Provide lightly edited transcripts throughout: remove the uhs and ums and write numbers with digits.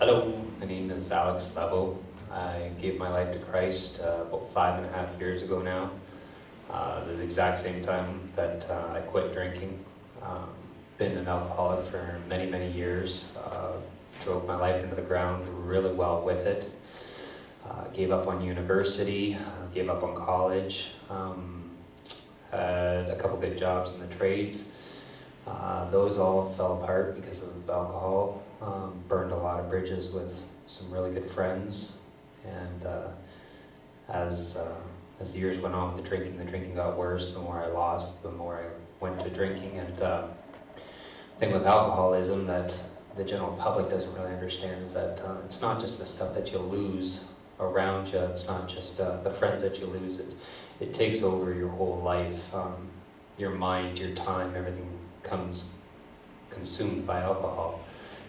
Hello, my name is Alex Levo. I gave my life to Christ about 5.5 years ago now. The exact same time that I quit drinking. Been an alcoholic for many, many years. Drove my life into the ground really well with it. Gave up on university, gave up on college, had a couple good jobs in the trades. Those all fell apart because of alcohol. Burned a lot of bridges with some really good friends, and as the years went on with the drinking got worse. The more I lost, the more I went to drinking. And the thing with alcoholism that the general public doesn't really understand is that it's not just the stuff that you lose around you. It's not just the friends that you lose. It takes over your whole life, your mind, your time. Everything comes consumed by alcohol.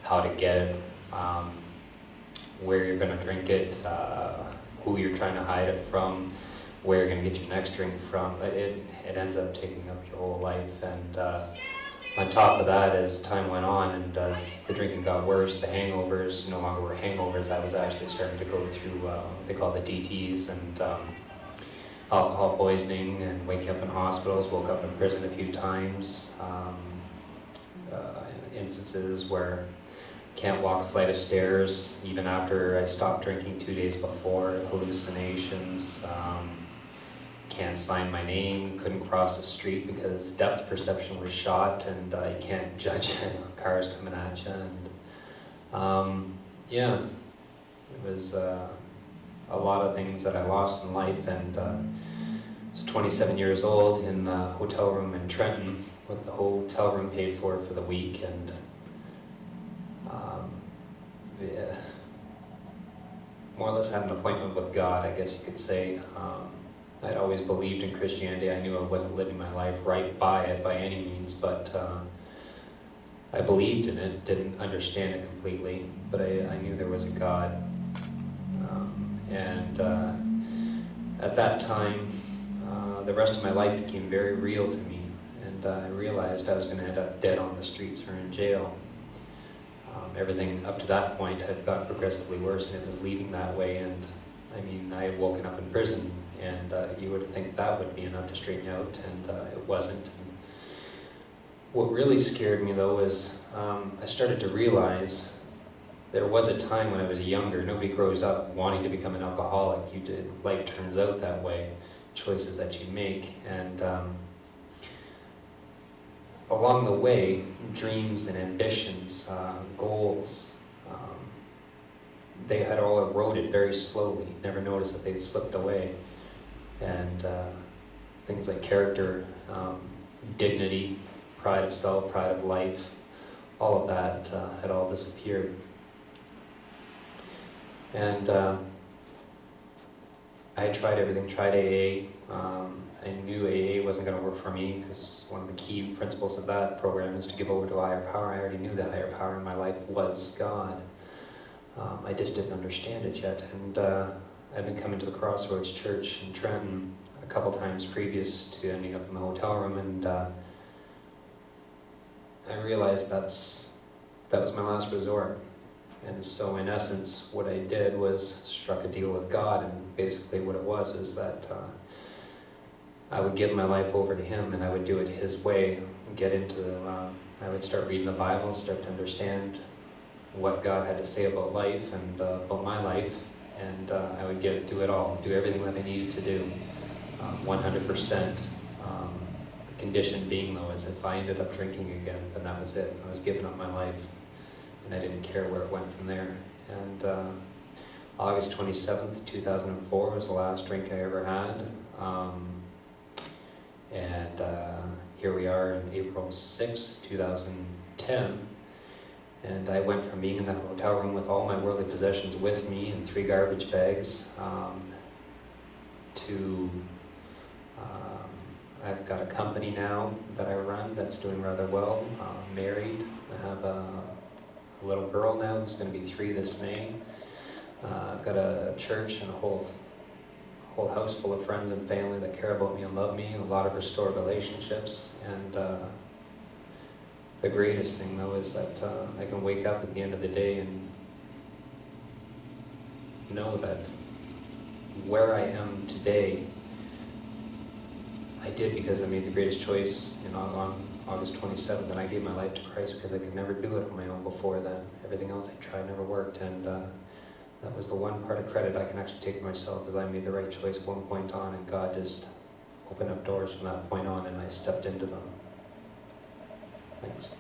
How to get it, where you're going to drink it, who you're trying to hide it from, where you're going to get your next drink from. It ends up taking up your whole life. And on top of that, as time went on and as the drinking got worse, the hangovers no longer were hangovers. I was actually starting to go through what they call the DTs and alcohol poisoning, and waking up in hospitals. Woke up in prison a few times. Instances where can't walk a flight of stairs even after I stopped drinking 2 days before. Hallucinations, can't sign my name, couldn't cross the street because depth perception was shot, and you can't judge cars coming at you. And yeah, it was a lot of things that I lost in life. And I was 27 years old in a hotel room in Trenton with the hotel room paid for the week. And yeah, more or less had an appointment with God, I guess you could say. I'd always believed in Christianity. I knew I wasn't living my life right by it by any means, but I believed in it, didn't understand it completely, but I knew there was a God. And at that time, the rest of my life became very real to me, and I realized I was going to end up dead on the streets or in jail. Everything up to that point had got progressively worse, and it was leading that way. And I mean, I had woken up in prison, and you would think that would be enough to straighten you out, and it wasn't. And what really scared me, though, is I started to realize there was a time when I was younger. Nobody grows up wanting to become an alcoholic. Life turns out that way, choices that you make. And along the way, dreams and ambitions, goals, they had all eroded very slowly. Never noticed that they'd slipped away. And things like character, dignity, pride of self, pride of life, all of that had all disappeared. And I tried everything, tried AA. I knew AA wasn't going to work for me because one of the key principles of that program is to give over to a higher power. I already knew that higher power in my life was God. I just didn't understand it yet. And I've been coming to the Crossroads church in Trenton a couple times previous to ending up in the hotel room, and I realized that was my last resort. And so in essence, what I did was struck a deal with God, and basically what it was is that I would give my life over to Him, and I would do it His way, I would start reading the Bible, start to understand what God had to say about life and about my life, and I would do it all, do everything that I needed to do, 100%. The condition being, though, is if I ended up drinking again, then that was it. I was giving up my life, and I didn't care where it went from there. And August 27th, 2004 was the last drink I ever had. And here we are in April 6th, 2010. And I went from being in the hotel room with all my worldly possessions with me in 3 garbage bags to I've got a company now that I run that's doing rather well. Married. I have a little girl now who's going to be 3 this May. I've got a church and a whole house full of friends and family that care about me and love me, a lot of restored relationships. And the greatest thing, though, is that I can wake up at the end of the day and know that where I am today, I did because I made the greatest choice on August 27th, and I gave my life to Christ because I could never do it on my own before then. Everything else I tried never worked, and that was the one part of credit I can actually take to myself, is I made the right choice at one point on, and God just opened up doors from that point on, and I stepped into them. Thanks.